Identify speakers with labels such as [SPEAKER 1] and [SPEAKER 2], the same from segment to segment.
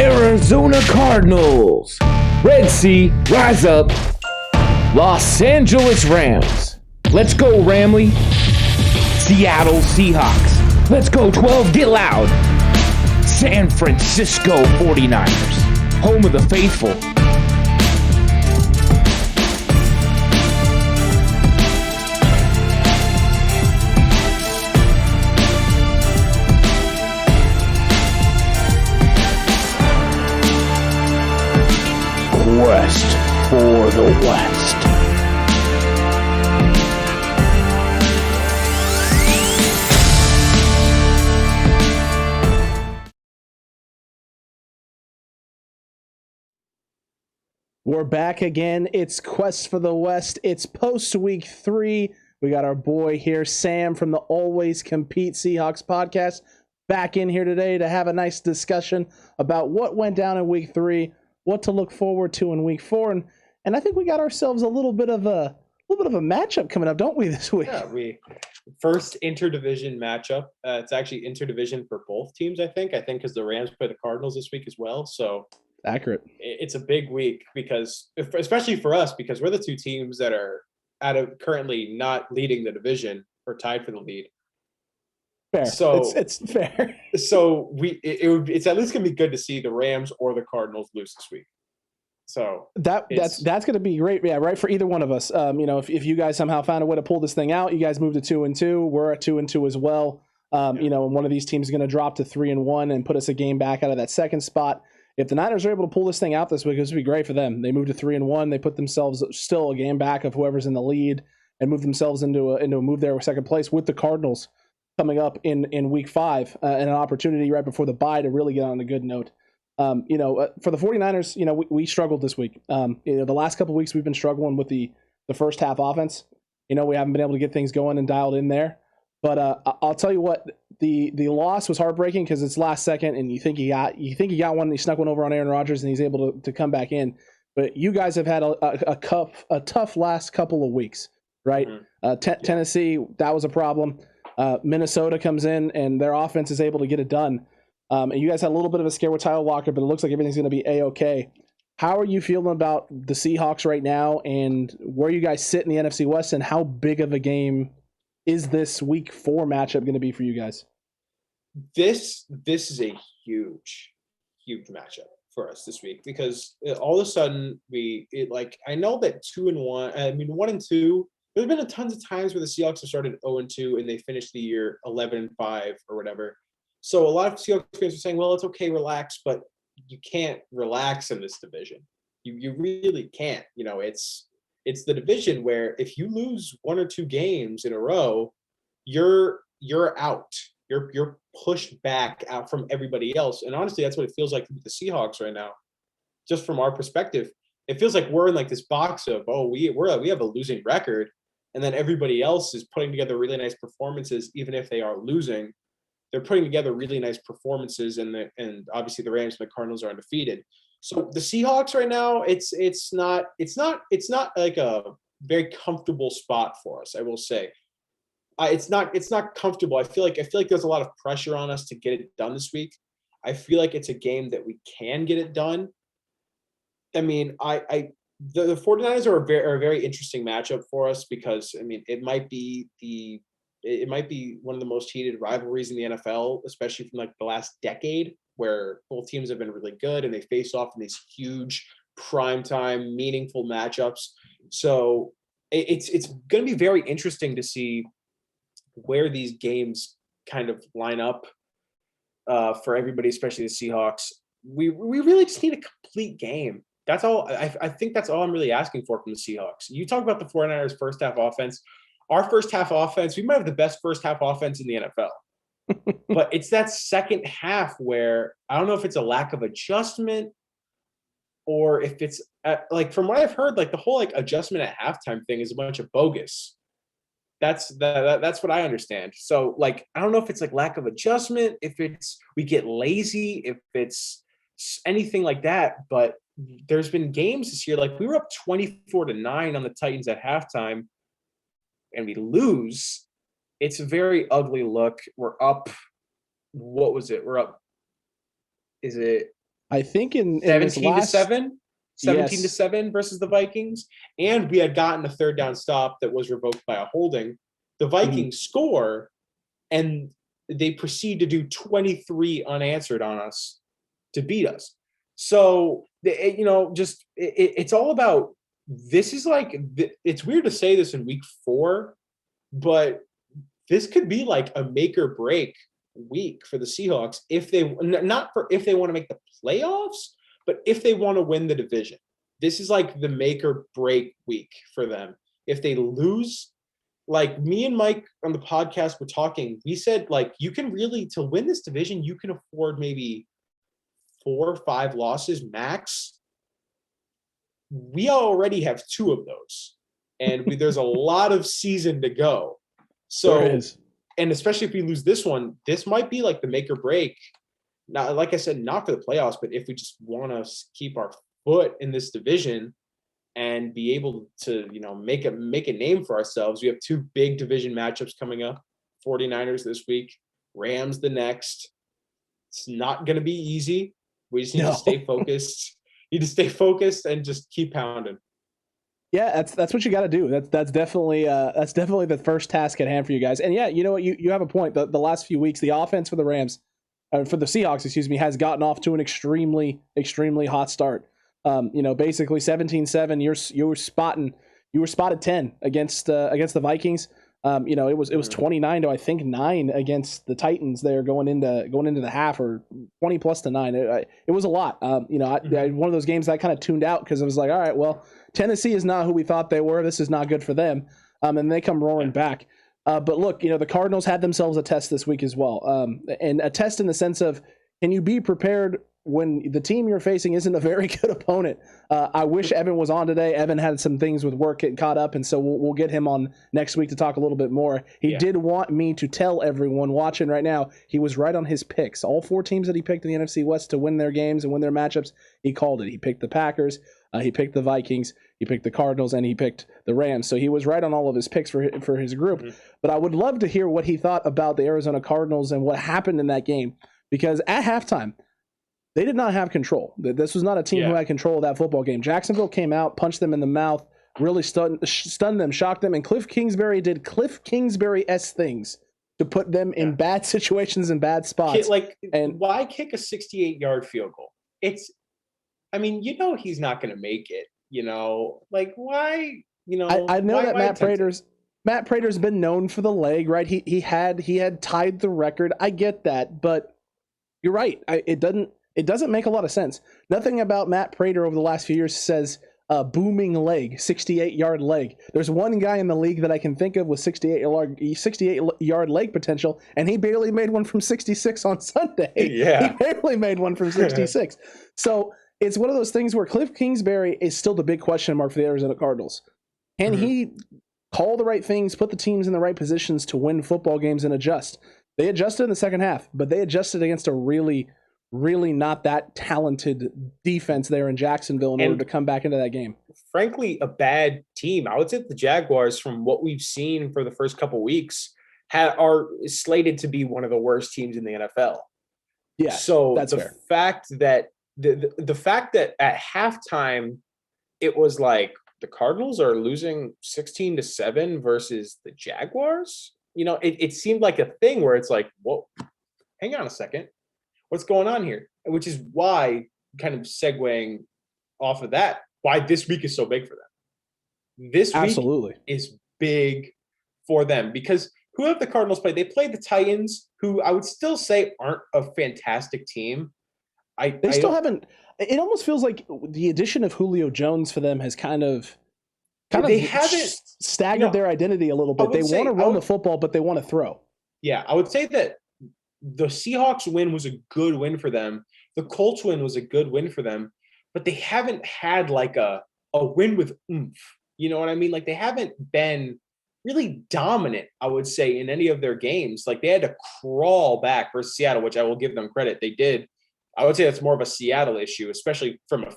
[SPEAKER 1] Arizona Cardinals. Red Sea, rise up. Los Angeles Rams. Let's go, Ramley. Seattle Seahawks. Let's go, 12, get loud. San Francisco 49ers. Home of the faithful. Quest for the West.
[SPEAKER 2] We're back again. It's Quest for the West. It's post week 3. We got our boy here, Sam from the Always Compete Seahawks podcast, back in here today to have a nice discussion about what went down in week 3, what to look forward to in week 4, and I think we got ourselves a little bit of a matchup coming up, don't we, this week?
[SPEAKER 3] Yeah, first interdivision matchup. It's actually interdivision for both teams, I think because the Rams play the Cardinals this week as well. So
[SPEAKER 2] accurate.
[SPEAKER 3] It's a big week because, especially for us, because we're the two teams that are currently not leading the division or tied for the lead.
[SPEAKER 2] Fair.
[SPEAKER 3] So
[SPEAKER 2] it's fair.
[SPEAKER 3] So it's at least gonna be good to see the Rams or the Cardinals lose this week. So
[SPEAKER 2] that's going to be great. Yeah, right for either one of us. If you guys somehow found a way to pull this thing out, you guys moved to 2-2. We're at 2-2 as well. And one of these teams is going to drop to 3-1 and put us a game back out of that second spot. If the Niners are able to pull this thing out this week, this would be great for them. They moved to 3-1. They put themselves still a game back of whoever's in the lead and move themselves into a move there with second place with the Cardinals coming up in week 5 and an opportunity right before the bye to really get on a good note. For the 49ers, we struggled this week. The last couple of weeks we've been struggling with the first half offense. We haven't been able to get things going and dialed in there. But I'll tell you what, the loss was heartbreaking because it's last second, and you think he got one, and he snuck one over on Aaron Rodgers, and he's able to come back in. But you guys have had a tough last couple of weeks, right? Mm-hmm. Tennessee, that was a problem. Minnesota comes in, and their offense is able to get it done. And you guys had a little bit of a scare with Tyler Lockett, but it looks like everything's going to be A-okay. How are you feeling about the Seahawks right now, and where you guys sit in the NFC West, and how big of a game is this week 4 matchup going to be for you guys?
[SPEAKER 3] This is a huge matchup for us this week because all of a sudden I know that 2-1, 1-2. There's been tons of times where the Seahawks have started 0-2 and they finished the year 11-5 or whatever. So a lot of Seahawks fans are saying, well, it's okay, relax, but you can't relax in this division. You really can't. It's the division where if you lose 1 or 2 games in a row, you're out. You're pushed back out from everybody else. And honestly, that's what it feels like with the Seahawks right now. Just from our perspective, it feels like we're in like this box of, we have a losing record, and then everybody else is putting together really nice performances, even if they are losing. They're putting together really nice performances, and obviously the Rams and the Cardinals are undefeated. So the Seahawks right now, it's not like a very comfortable spot for us, I will say. It's not comfortable. I feel like there's a lot of pressure on us to get it done this week. I feel like it's a game that we can get it done. I mean, the 49ers are a very interesting matchup for us because it might be one of the most heated rivalries in the NFL, especially from like the last decade, where both teams have been really good and they face off in these huge primetime, meaningful matchups. So it's going to be very interesting to see where these games kind of line up for everybody, especially the Seahawks. We really just need a complete game. That's all. I think that's all I'm really asking for from the Seahawks. You talk about the 49ers first half offense. Our first half offense, we might have the best first half offense in the NFL. But it's that second half where I don't know if it's a lack of adjustment or if it's from what I've heard, like the whole adjustment at halftime thing is a bunch of bogus. That's what I understand. So I don't know if it's lack of adjustment, if it's we get lazy, if it's anything like that. But there's been games this year, we were up 24-9 on the Titans at halftime, and we lose. It's a very ugly look. We're up. What was it? We're up. Is it
[SPEAKER 2] I think in
[SPEAKER 3] 17
[SPEAKER 2] this
[SPEAKER 3] to
[SPEAKER 2] last
[SPEAKER 3] 7, 17 to
[SPEAKER 2] yes.
[SPEAKER 3] 7 versus the Vikings. And we had gotten a third down stop that was revoked by a holding. The Vikings score, and they proceed to do 23 unanswered on us to beat us. So, it's all about, this is like, it's weird to say this in week 4, but this could be like a make or break week for the Seahawks if they want to make the playoffs, but if they want to win the division. This is like the make or break week for them. If they lose, like me and Mike on the podcast were talking, we said, like, you can really, to win this division, you can afford maybe 4 or 5 losses max. We already have 2 of those, and there's a lot of season to go. So, and especially if we lose this one, this might be like the make or break. Now, like I said, not for the playoffs, but if we just want to keep our foot in this division and be able to, make a name for ourselves. We have 2 big division matchups coming up. 49ers this week, Rams the next. It's not going to be easy. We just need to stay focused. And just keep pounding.
[SPEAKER 2] Yeah, that's what you got to do. That's definitely the first task at hand for you guys. And yeah, you know what, you have a point. The last few weeks, the offense for the Rams, for the Seahawks, has gotten off to an extremely hot start. Basically 17-7. You were spotted 10 against the Vikings. It was 29 to, I think, 9 against the Titans there going into the half, or 20 plus to 9. It was a lot. One of those games that I kind of tuned out because I was like, all right, well, Tennessee is not who we thought they were. This is not good for them. And they come roaring back. But look, the Cardinals had themselves a test this week as well. And a test in the sense of, can you be prepared when the team you're facing isn't a very good opponent? I wish Evan was on today. Evan had some things with work getting caught up, and so we'll get him on next week to talk a little bit more. He did want me to tell everyone watching right now, he was right on his picks. All 4 teams that he picked in the NFC West to win their games and win their matchups, he called it. He picked the Packers, he picked the Vikings, he picked the Cardinals, and he picked the Rams. So he was right on all of his picks for his group. But I would love to hear what he thought about the Arizona Cardinals and what happened in that game, because at halftime, they did not have control. This was not a team who had control of that football game. Jacksonville came out, punched them in the mouth, really stunned them, shocked them, and Cliff Kingsbury did Cliff Kingsbury-esque things to put them in bad situations and bad spots.
[SPEAKER 3] And why kick a 68-yard field goal? He's not going to make it. Why?
[SPEAKER 2] I know that Matt Prater's been known for the leg, right? He had tied the record. I get that, but you're right. It doesn't make a lot of sense. Nothing about Matt Prater over the last few years says booming leg, 68-yard leg. There's one guy in the league that I can think of with 68-yard leg potential, and he barely made one from 66 on Sunday. Yeah. He barely made one from 66. So it's one of those things where Cliff Kingsbury is still the big question mark for the Arizona Cardinals. Can he call the right things, put the teams in the right positions to win football games and adjust? They adjusted in the second half, but they adjusted against a really not that talented defense there in Jacksonville in order to come back into that game.
[SPEAKER 3] Frankly, a bad team. I would say the Jaguars, from what we've seen for the first couple weeks, are slated to be one of the worst teams in the NFL.
[SPEAKER 2] Yeah,
[SPEAKER 3] so
[SPEAKER 2] that's fair.
[SPEAKER 3] Fact that the fact that at halftime it was like the Cardinals are losing 16-7 versus the Jaguars. It seemed like a thing where it's like, whoa, hang on a second. What's going on here? Which is why, kind of segueing off of that, why this week is so big for them. This week is big for them because who have the Cardinals played? They played the Titans, who I would still say aren't a fantastic team.
[SPEAKER 2] They still haven't. It almost feels like the addition of Julio Jones for them has kind of they haven't staggered their identity a little bit. They want to run the football, but they want to throw.
[SPEAKER 3] Yeah, I would say that the Seahawks win was a good win for them. The Colts win was a good win for them, but they haven't had like a win with oomph. You know what I mean? Like they haven't been really dominant, I would say, in any of their games. Like they had to crawl back versus Seattle, which I will give them credit. They did. I would say that's more of a Seattle issue, especially from a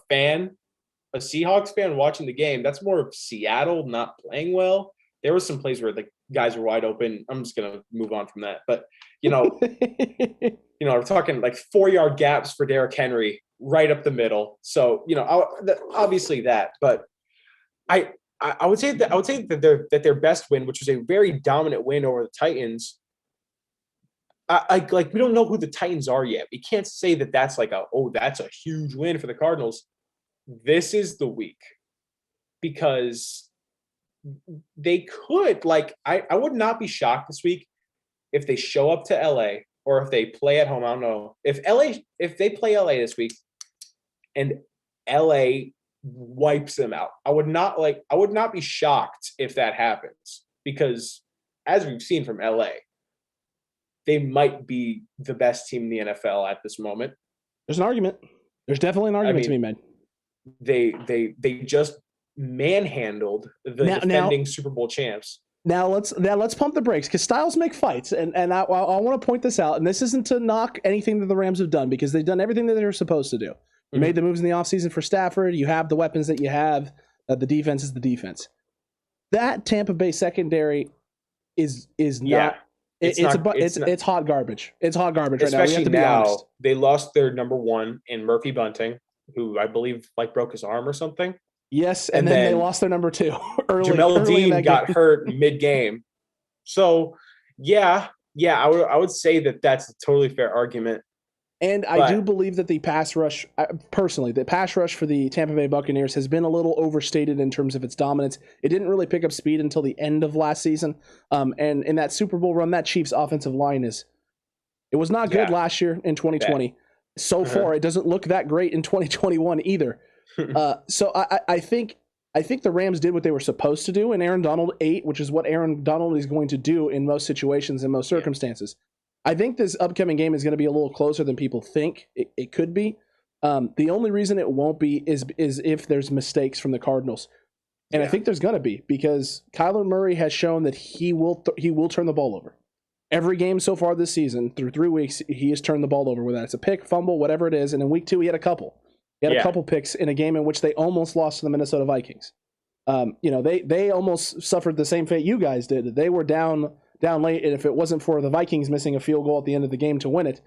[SPEAKER 3] Seahawks fan watching the game. That's more of Seattle not playing well. There were some plays where the guys were wide open. I'm just going to move on from that. But, we're talking like 4-yard gaps for Derrick Henry, right up the middle. So, obviously that, but I would say that their best win, which was a very dominant win over the Titans. We don't know who the Titans are yet. We can't say that that's that's a huge win for the Cardinals. This is the week because they could, I would not be shocked this week if they show up to LA or if they play at home. I don't know if they play LA this week and LA wipes them out. I would not be shocked if that happens because as we've seen from LA, they might be the best team in the NFL at this moment.
[SPEAKER 2] There's an argument. There's definitely an argument to be made.
[SPEAKER 3] They just manhandled the defending Super Bowl champs.
[SPEAKER 2] Now let's pump the brakes because styles make fights, and I want to point this out. And this isn't to knock anything that the Rams have done because they've done everything that they're supposed to do. You made the moves in the offseason for Stafford. You have the weapons that you have. The defense is the defense. That Tampa Bay secondary is not. It's hot garbage. It's hot garbage right now.
[SPEAKER 3] Especially now, they lost their number one in Murphy Bunting, who I believe broke his arm or something.
[SPEAKER 2] Yes, and then they lost their number two early.
[SPEAKER 3] Jamel Dean got hurt mid-game. So, I would say that that's a totally fair argument.
[SPEAKER 2] And I do believe that the pass rush, personally, the pass rush for the Tampa Bay Buccaneers has been a little overstated in terms of its dominance. It didn't really pick up speed until the end of last season. And in that Super Bowl run, that Chiefs offensive line it was not good last year in 2020. Bad. So far, it doesn't look that great in 2021 either. So I think the Rams did what they were supposed to do, and Aaron Donald ate, which is what Aaron Donald is going to do in most situations, in most circumstances. I think this upcoming game is going to be a little closer than people think it could be. The only reason it won't be is if there's mistakes from the Cardinals. And I think there's going to be because Kyler Murray has shown that he will turn the ball over. Every game so far this season, through 3 weeks, he has turned the ball over, whether it's a pick, fumble, whatever it is. And in week 2, he had a couple. He had a couple picks in a game in which they almost lost to the Minnesota Vikings. They almost suffered the same fate you guys did. They were down late, and if it wasn't for the Vikings missing a field goal at the end of the game to win it,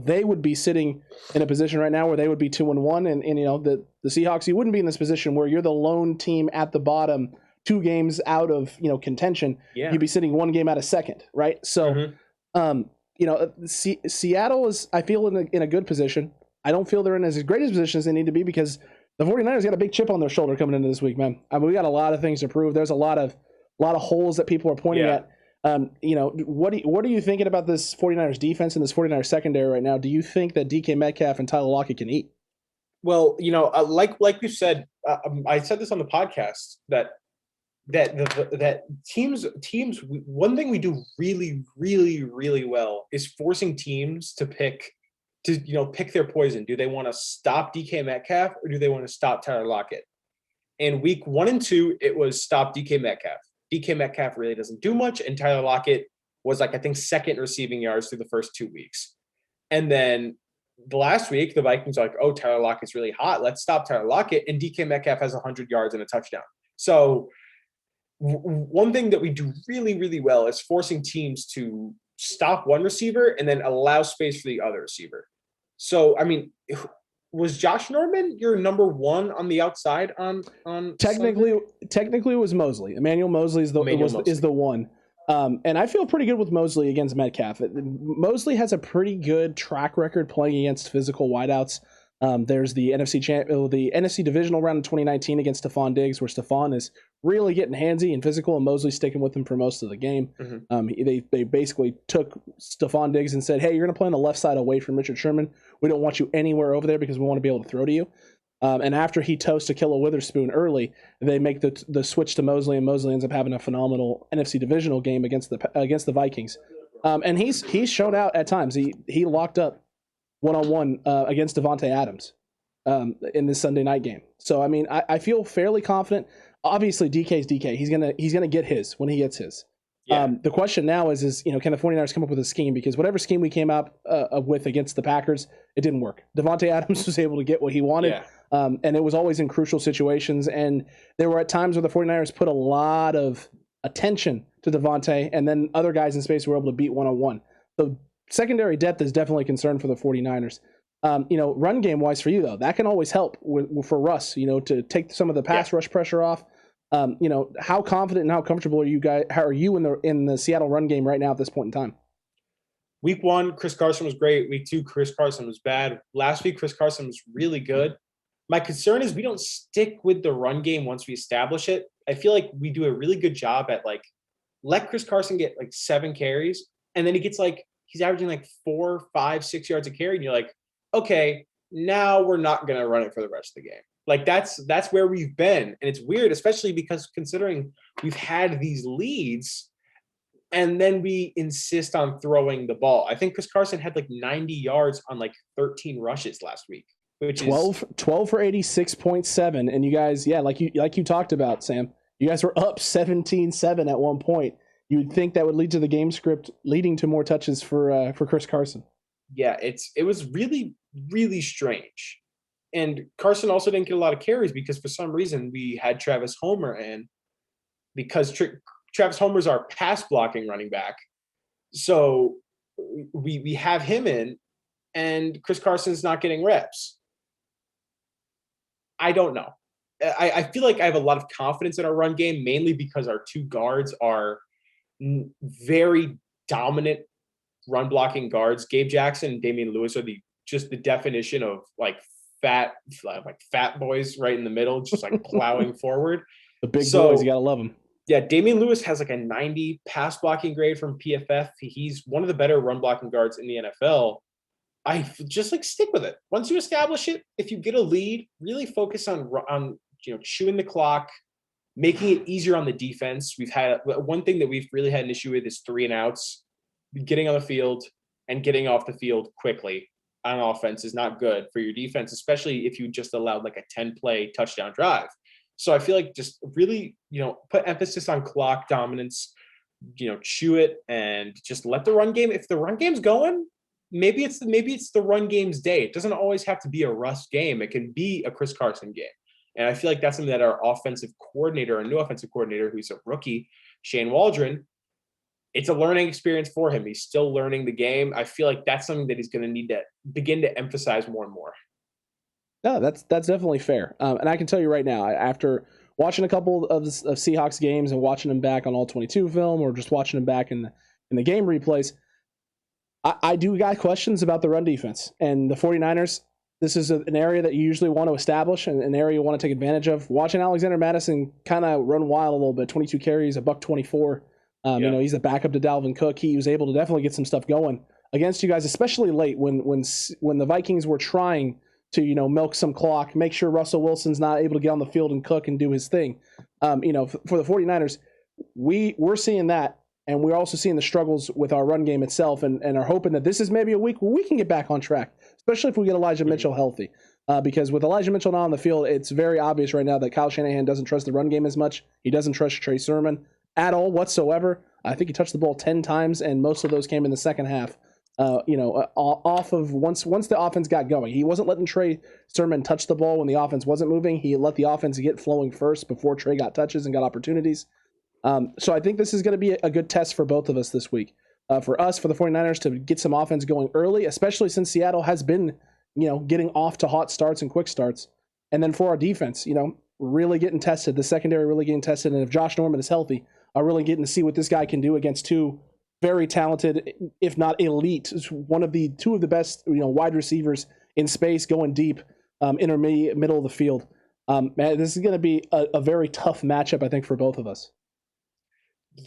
[SPEAKER 2] they would be sitting in a position right now where they would be 2-1, and the Seahawks, you wouldn't be in this position where you're the lone team at the bottom, 2 games out of contention. Yeah. You'd be sitting 1 game out of second, right? So, Seattle is, I feel, in a good position. I don't feel they're in as great a position as they need to be because the 49ers got a big chip on their shoulder coming into this week, man. I mean, we got a lot of things to prove. There's a lot of holes that people are pointing at. What are you thinking about this 49ers defense and this 49ers secondary right now? Do you think that DK Metcalf and Tyler Lockett can eat?
[SPEAKER 3] Well, like we said, I said this on the podcast that teams. One thing we do really, really, really well is forcing teams to pick their poison. Do they want to stop DK Metcalf or do they want to stop Tyler Lockett? In week 1 and 2, it was stop DK Metcalf. DK Metcalf really doesn't do much, and Tyler Lockett was I think second receiving yards through the first 2 weeks. And then the last week, the Vikings are like, oh, Tyler Lockett's really hot. Let's stop Tyler Lockett. And DK Metcalf has 100 yards and a touchdown. So one thing that we do really, really well is forcing teams to stop one receiver and then allow space for the other receiver. So, I mean, was Josh Norman your number 1 on the outside on
[SPEAKER 2] technically it was Mosley. Emmanuel Mosley is the one. And I feel pretty good with Mosley against Metcalf. Mosley has a pretty good track record playing against physical wideouts. There's the NFC divisional round in 2019 against Stephon Diggs, where Stephon is really getting handsy and physical, and Mosley sticking with him for most of the game. They basically took Stephon Diggs and said, "Hey, you're going to play on the left side away from Richard Sherman. We don't want you anywhere over there because we want to be able to throw to you." And after he toasts Ahkello Witherspoon early, they make the switch to Mosley, and Mosley ends up having a phenomenal NFC divisional game against the Vikings. And he's shown out at times. He locked up one-on-one against Devontae Adams in this Sunday night game. So, I mean, I feel fairly confident. Obviously, DK's DK. He's gonna get his when he gets his. Yeah. The question now is can the 49ers come up with a scheme? Because whatever scheme we came up with against the Packers, it didn't work. Devontae Adams was able to get what he wanted, and it was always in crucial situations. And there were at times where the 49ers put a lot of attention to Devontae, and then other guys in space were able to beat one-on-one. So secondary depth is definitely a concern for the 49ers. Run game wise for you though, that can always help for Russ, to take some of the pass rush pressure off. How confident and how comfortable are you guys? How are you in the Seattle run game right now at this point in time?
[SPEAKER 3] Week 1, Chris Carson was great. Week 2, Chris Carson was bad. Last week, Chris Carson was really good. My concern is we don't stick with the run game once we establish it. I feel like we do a really good job at let Chris Carson get 7 carries, and then he gets he's averaging 4, 5, 6 yards a carry, and you're like, okay, now we're not going to run it for the rest of the game. That's where we've been. And it's weird, especially because considering we've had these leads and then we insist on throwing the ball. I think Chris Carson had 90 yards on 13 rushes last week, which
[SPEAKER 2] 12 for 86.7. And you guys, like you talked about, Sam, you guys were up 17-7 at one point. You would think that would lead to the game script leading to more touches for Chris Carson.
[SPEAKER 3] Yeah, it was really, really strange. And Carson also didn't get a lot of carries because for some reason we had Travis Homer in, because Travis Homer's our pass blocking running back. So we have him in, and Chris Carson's not getting reps. I don't know. I feel like I have a lot of confidence in our run game, mainly because our 2 guards are very dominant run blocking guards. Gabe Jackson and Damian Lewis are the definition of fat boys right in the middle, just plowing forward.
[SPEAKER 2] The big boys, you gotta love them.
[SPEAKER 3] Yeah, Damian Lewis has a 90 pass blocking grade from PFF. He's one of the better run blocking guards in the NFL. I just stick with it. Once you establish it, if you get a lead, really focus on chewing the clock, making it easier on the defense. We've had one thing that we've really had an issue with is 3 and outs. Getting on the field and getting off the field quickly on offense is not good for your defense, especially if you just allowed a 10-play touchdown drive. So I feel like just really, put emphasis on clock dominance, chew it and just let the run game. If the run game's going, maybe it's the run game's day. It doesn't always have to be a Russ game. It can be a Chris Carson game. And I feel like that's something that our offensive coordinator, our new offensive coordinator, who's a rookie, Shane Waldron, it's a learning experience for him. He's still learning the game. I feel like that's something that he's going to need to begin to emphasize more and more.
[SPEAKER 2] No, that's definitely fair. And I can tell you right now, after watching a couple of Seahawks games and watching them back on all 22 film, or just watching them back in the game replays, I do got questions about the run defense and the 49ers. This is an area that you usually want to establish and an area you want to take advantage of. Watching Alexander Madison kind of run wild a little bit, 22 carries, $124. He's a backup to Dalvin Cook. He was able to definitely get some stuff going against you guys, especially late when the Vikings were trying to, milk some clock, make sure Russell Wilson's not able to get on the field and cook and do his thing. For the 49ers, we're seeing that, and we're also seeing the struggles with our run game itself, and are hoping that this is maybe a week where we can get back on track, especially if we get Elijah Mitchell healthy. Because with Elijah Mitchell not on the field, it's very obvious right now that Kyle Shanahan doesn't trust the run game as much. He doesn't trust Trey Sermon at all whatsoever. I think he touched the ball 10 times, and most of those came in the second half. Off of once the offense got going. He wasn't letting Trey Sermon touch the ball when the offense wasn't moving. He let the offense get flowing first before Trey got touches and got opportunities. So I think this is going to be a good test for both of us this week. For us, for the 49ers, to get some offense going early, especially since Seattle has been, getting off to hot starts and quick starts. And then for our defense, really getting tested, the secondary really getting tested. And if Josh Norman is healthy, really getting to see what this guy can do against 2 very talented, if not elite, two of the best, wide receivers in space, going deep, intermediate, middle of the field. This is going to be a very tough matchup, I think, for both of us.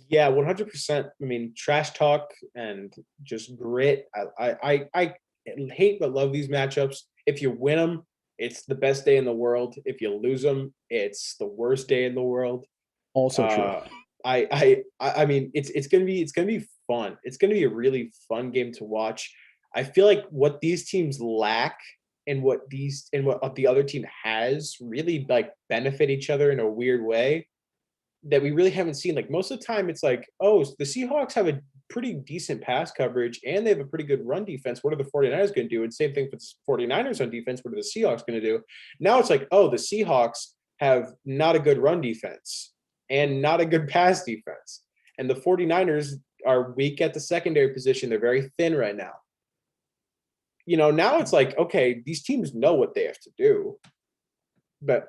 [SPEAKER 3] Yeah, 100%. I mean, trash talk and just grit. I hate but love these matchups. If you win them, it's the best day in the world. If you lose them, it's the worst day in the world.
[SPEAKER 2] Also true.
[SPEAKER 3] I mean, it's gonna be fun. It's gonna be a really fun game to watch. I feel like what these teams lack and what the other team has really benefit each other in a weird way that we really haven't seen. Most of the time, it's the Seahawks have a pretty decent pass coverage and they have a pretty good run defense. What are the 49ers going to do? And same thing for the 49ers on defense. What are the Seahawks going to do? Now it's the Seahawks have not a good run defense and not a good pass defense. And the 49ers are weak at the secondary position. They're very thin right now. now it's like, okay, these teams know what they have to do, but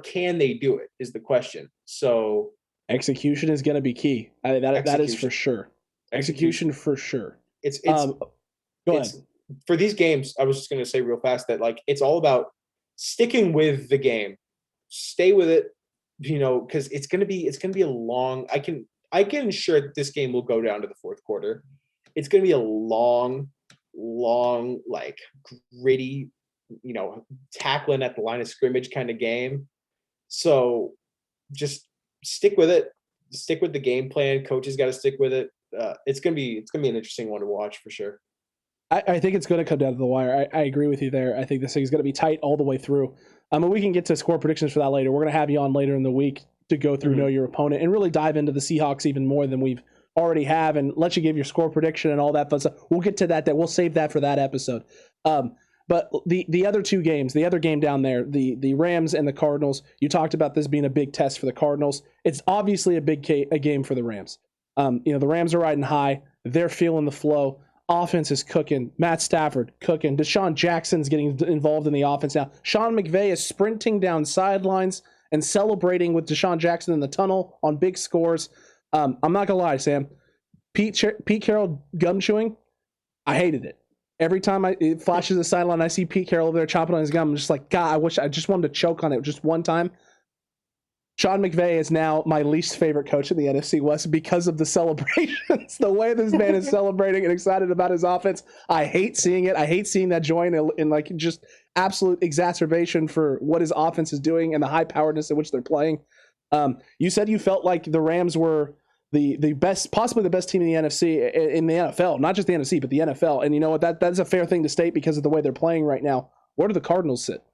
[SPEAKER 3] can they do it is the question. So
[SPEAKER 2] execution is going to be key. That is for sure. Execution for sure.
[SPEAKER 3] It's
[SPEAKER 2] go ahead.
[SPEAKER 3] For these games, I was just going to say real fast that like it's all about sticking with the game, stay with it, because it's going to be a long. I can ensure that this game will go down to the fourth quarter. It's going to be a long, like gritty, tackling at the line of scrimmage kind of game. So just stick with it. Stick with the game plan. Coaches got to stick with it. It's gonna be an interesting one to watch for sure.
[SPEAKER 2] I think it's going to come down to the wire. I agree with you there. I think this thing is going to be tight all the way through. We can get to score predictions for that later. We're going to have you on later in the week to go through Know Your Opponent and really dive into the Seahawks even more than we've already have and let you give your score prediction and all that fun stuff. We'll get to that. We'll save that for that episode. But the other two games, the other game down there, the Rams and the Cardinals, you talked about this being a big test for the Cardinals. It's obviously a game for the Rams. The Rams are riding high. They're feeling the flow. Offense is cooking. Matt Stafford cooking. Deshaun Jackson's getting involved in the offense now. Sean McVay is sprinting down sidelines and celebrating with Deshaun Jackson in the tunnel on big scores. I'm not gonna lie, Sam. Pete Carroll gum chewing, I hated it. Every time it flashes the sideline, I see Pete Carroll over there chopping on his gum. I'm just like, God, I just wanted to choke on it just one time. Sean McVay is now my least favorite coach in the NFC West because of the celebrations. The way this man is celebrating and excited about his offense, I hate seeing it. I hate seeing that joy in like just absolute exacerbation for what his offense is doing and the high poweredness in which they're playing. You said you felt like the Rams were the best, possibly the best team in the NFC, in the NFL, not just the NFC, but the NFL. And you know what? That's a fair thing to state because of the way they're playing right now. Where do the Cardinals sit?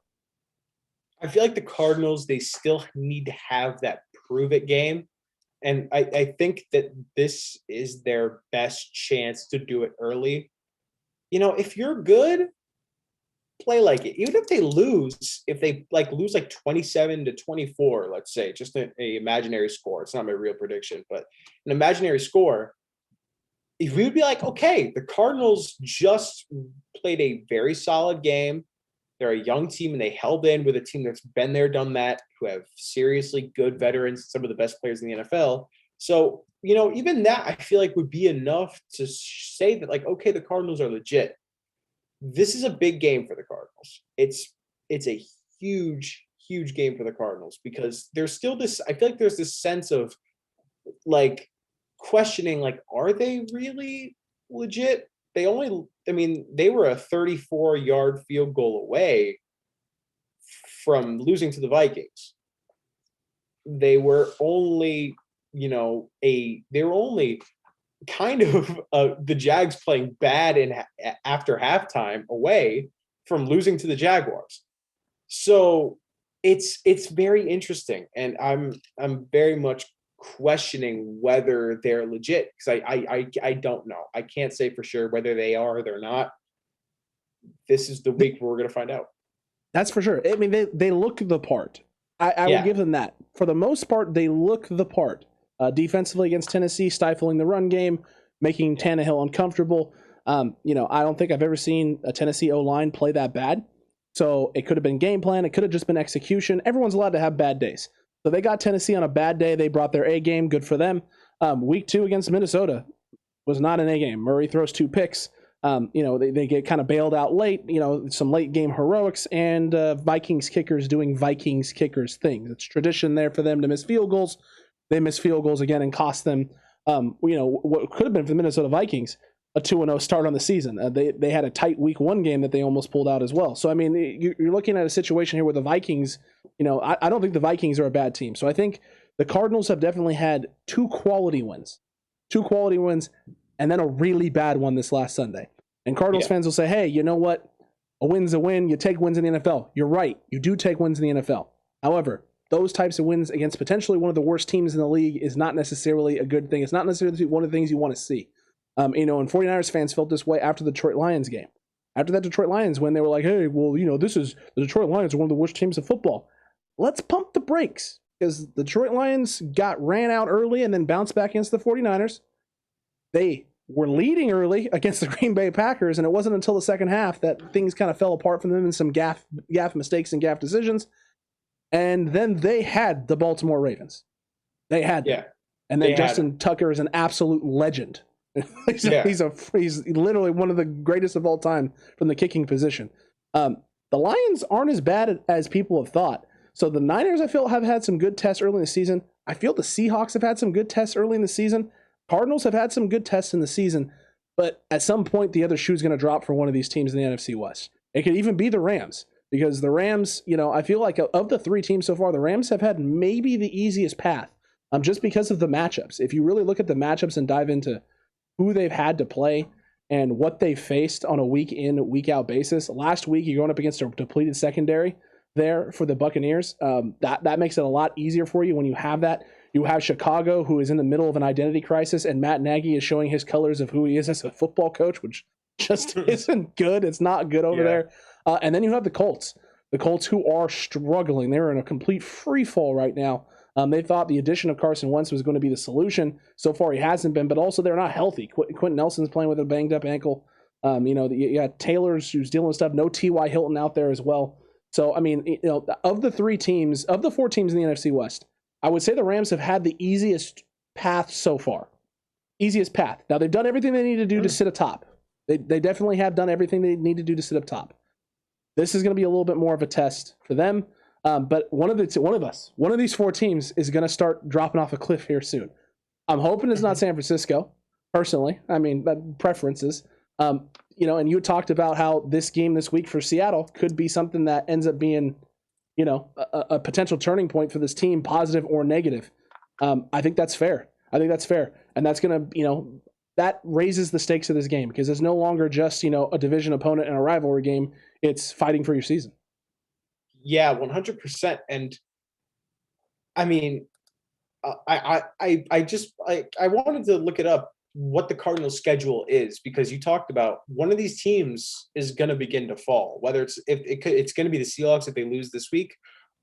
[SPEAKER 3] I feel like the Cardinals, they still need to have that prove it game. And I think that this is their best chance to do it early. If you're good, play like it. Even if they lose, if they lose 27-24, let's say, just an imaginary score. It's not my real prediction, but an imaginary score. If we would be like, okay, the Cardinals just played a very solid game. They're a young team and they held in with a team that's been there, done that, who have seriously good veterans, some of the best players in the NFL. So, even that I feel like would be enough to say that okay, the Cardinals are legit. This is a big game for the Cardinals. It's a huge, huge game for the Cardinals because there's still this, I feel like there's this sense of questioning, are they really legit? They were a 34-yard field goal away from losing to the Vikings. They were only, kind of the Jags playing bad after halftime away from losing to the Jaguars. So it's very interesting, and I'm very much questioning whether they're legit because I don't know. I can't say for sure whether they are or they're not. This is the week where we're going to find out.
[SPEAKER 2] That's for sure. I mean, they look the part. I will give them that. For the most part, they look the part. Defensively against Tennessee, stifling the run game, making Tannehill uncomfortable. I don't think I've ever seen a Tennessee O-line play that bad. So it could have been game plan. It could have just been execution. Everyone's allowed to have bad days. So they got Tennessee on a bad day. They brought their A game. Good for them. Week 2 against Minnesota was not an A game. Murray throws 2 picks. They get kind of bailed out late. Some late game heroics and Vikings kickers doing Vikings kickers things. It's tradition there for them to miss field goals. They miss field goals again and cost them, what could have been for the Minnesota Vikings, a 2-0 start on the season. They had a tight week 1 game that they almost pulled out as well. So, I mean, you're looking at a situation here where the Vikings, I don't think the Vikings are a bad team. So I think the Cardinals have definitely had 2 quality wins, and then a really bad one this last Sunday. And Cardinals fans will say, hey, you know what? A win's a win. You take wins in the NFL. You're right. You do take wins in the NFL. However, those types of wins against potentially one of the worst teams in the league is not necessarily a good thing. It's not necessarily one of the things you want to see. And 49ers fans felt this way after the Detroit Lions game. After that Detroit Lions when they were like, hey, well, the Detroit Lions are one of the worst teams in football. Let's pump the brakes because the Detroit Lions got ran out early and then bounced back against the 49ers. They were leading early against the Green Bay Packers, and it wasn't until the second half that things kind of fell apart from them and some gaff mistakes and gaff decisions. And then they had the Baltimore Ravens. They had them. And then Justin Tucker is an absolute legend. He's literally one of the greatest of all time from the kicking position. The Lions aren't as bad as people have thought. So the Niners, I feel, have had some good tests early in the season. I feel the Seahawks have had some good tests early in the season. Cardinals have had some good tests in the season. But at some point, the other shoe is going to drop for one of these teams in the NFC West. It could even be the Rams. Because the Rams, I feel like of the three teams so far, the Rams have had maybe the easiest path. Just because of the matchups. If you really look at the matchups and dive into who they've had to play and what they faced on a week in, week out basis. Last week, you're going up against a depleted secondary there for the Buccaneers. That makes it a lot easier for you when you have that. You have Chicago, who is in the middle of an identity crisis, and Matt Nagy is showing his colors of who he is as a football coach, which just isn't good. It's not good over there. And then you have the Colts who are struggling. They're in a complete free fall right now. They thought the addition of Carson Wentz was going to be the solution. So far, he hasn't been, but also they're not healthy. Quentin Nelson's playing with a banged up ankle. You got Taylor's who's dealing with stuff. No T.Y. Hilton out there as well. So, of the four teams in the NFC West, I would say the Rams have had the easiest path so far. Easiest path. Now, they've done everything they need to do to sit atop. They definitely have done everything they need to do to sit up top. This is going to be a little bit more of a test for them. But one of these four teams is going to start dropping off a cliff here soon. I'm hoping it's not San Francisco, personally. Preferences. And you talked about how this game this week for Seattle could be something that ends up being, a potential turning point for this team, positive or negative. I think that's fair. And that's going to, that raises the stakes of this game because it's no longer just, a division opponent and a rivalry game. It's fighting for your season.
[SPEAKER 3] Yeah, 100%. And I wanted to look it up what the Cardinals schedule is because you talked about one of these teams is going to begin to fall, whether it's going to be the Seahawks if they lose this week,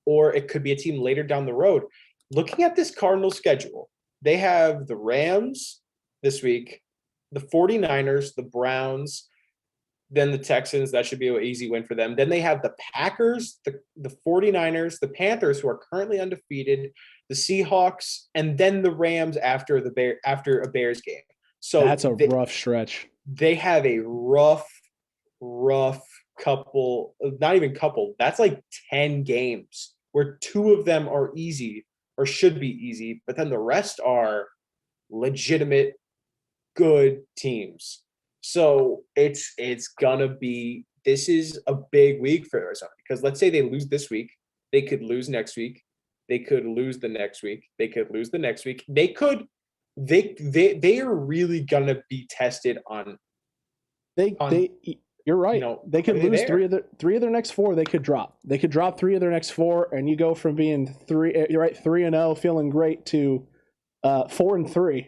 [SPEAKER 3] or it could be a team later down the road. Looking at this Cardinals schedule, they have the Rams this week, the 49ers, the Browns, then the Texans. That should be an easy win for them. Then they have the Packers, the 49ers, the Panthers, who are currently undefeated, the Seahawks, and then the Rams after a Bears game. So
[SPEAKER 2] that's a rough stretch.
[SPEAKER 3] They have a rough couple, not even couple. That's like 10 games where 2 of them are easy or should be easy, but then the rest are legitimate good teams. So it's gonna be, this is a big week for Arizona because let's say they lose this week, they could lose next week, they could lose the next week, they could lose the next week. They are really gonna be tested on.
[SPEAKER 2] You're right. They could lose three of their next 4. They could drop 3 of their next 4, and you go from being 3-0, feeling great to 4-3.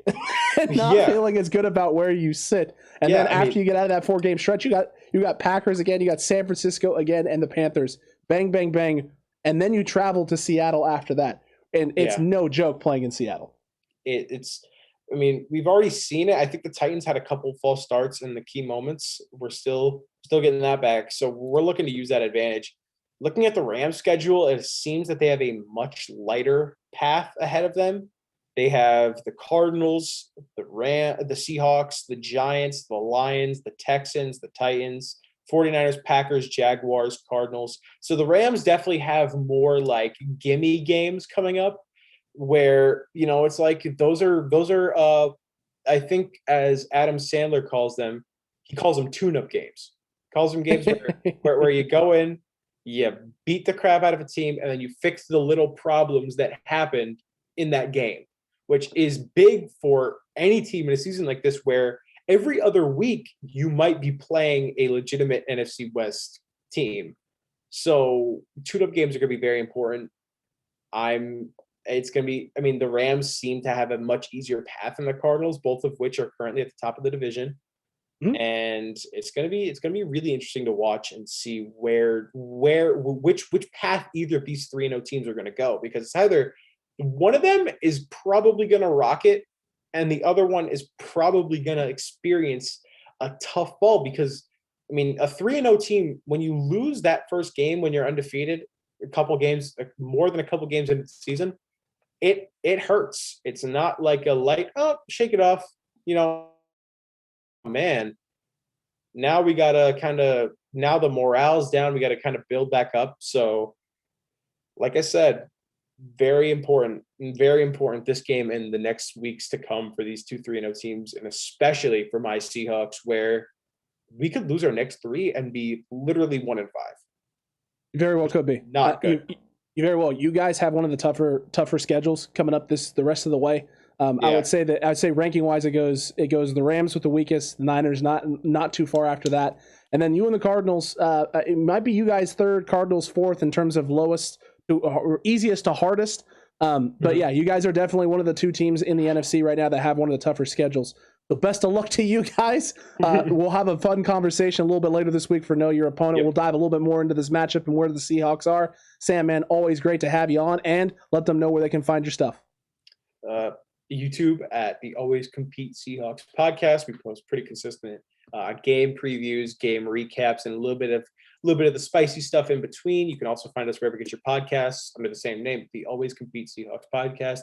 [SPEAKER 2] And not feeling as good about where you sit. And then after you get out of that 4-game stretch, you got Packers again, you got San Francisco again, and the Panthers. Bang, bang, bang. And then you travel to Seattle after that. And it's no joke playing in Seattle.
[SPEAKER 3] We've already seen it. I think the Titans had a couple false starts in the key moments. We're still getting that back. So we're looking to use that advantage. Looking at the Rams schedule, it seems that they have a much lighter path ahead of them. They have the Cardinals, the Seahawks, the Giants, the Lions, the Texans, the Titans, 49ers, Packers, Jaguars, Cardinals. So the Rams definitely have more like gimme games coming up where, it's like those are I think as Adam Sandler calls them, he calls them tune-up games. He calls them games where you go in, you beat the crap out of a team, and then you fix the little problems that happened in that game, which is big for any team in a season like this where every other week you might be playing a legitimate NFC West team. So tune-up games are going to be very important. The Rams seem to have a much easier path than the Cardinals, both of which are currently at the top of the division. Mm-hmm. And it's going to be really interesting to watch and see which path either of these 3-0 teams are going to go, because it's either one of them is probably going to rocket and the other one is probably going to experience a tough fall because, I mean, a 3-0 team, when you lose that first game when you're undefeated, a couple games, more than a couple games into the season, it hurts. It's not like a light, oh, shake it off, man. Now we got to now the morale's down. We got to kind of build back up. So, like I said, very important this game in the next weeks to come for these 2 3-0 teams, and especially for my Seahawks, where we could lose our next 3 and be literally 1-5.
[SPEAKER 2] Very well could be.
[SPEAKER 3] Not good.
[SPEAKER 2] You very well. You guys have one of the tougher schedules coming up the rest of the way. I would say ranking wise, it goes the Rams with the weakest, the Niners not too far after that, and then you and the Cardinals. It might be you guys third, Cardinals fourth in terms of lowest or easiest to hardest. But yeah, you guys are definitely one of the 2 teams in the NFC right now that have one of the tougher schedules. So best of luck to you guys. We'll have a fun conversation a little bit later this week for Know Your Opponent. Yep. We'll dive a little bit more into this matchup and where the Seahawks are. Sam, man, always great to have you on, and let them know where they can find your stuff.
[SPEAKER 3] YouTube at the Always Compete Seahawks podcast. We post pretty consistent game previews, game recaps, and a little bit of the spicy stuff in between. You can also find us wherever you get your podcasts under the same name, the Always Compete Seahawks podcast.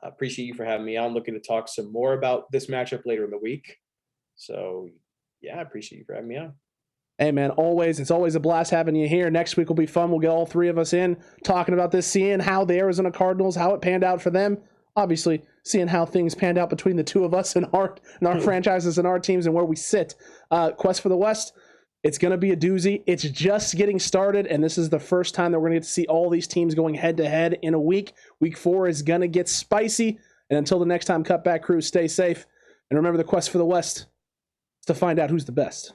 [SPEAKER 3] Appreciate you for having me on. Looking to talk some more about this matchup later in the week. So yeah, I appreciate you for having me on.
[SPEAKER 2] Hey man, it's always a blast having you here. Next week will be fun. We'll get all 3 of us in talking about this, seeing how the Arizona Cardinals, how it panned out for them. Obviously, seeing how things panned out between the 2 of us and our franchises and our teams and where we sit. Quest for the West, it's going to be a doozy. It's just getting started, and this is the first time that we're going to get to see all these teams going head-to-head in a week. Week 4 is going to get spicy, and until the next time, Cutback Crew, stay safe. And remember, the quest for the West is to find out who's the best.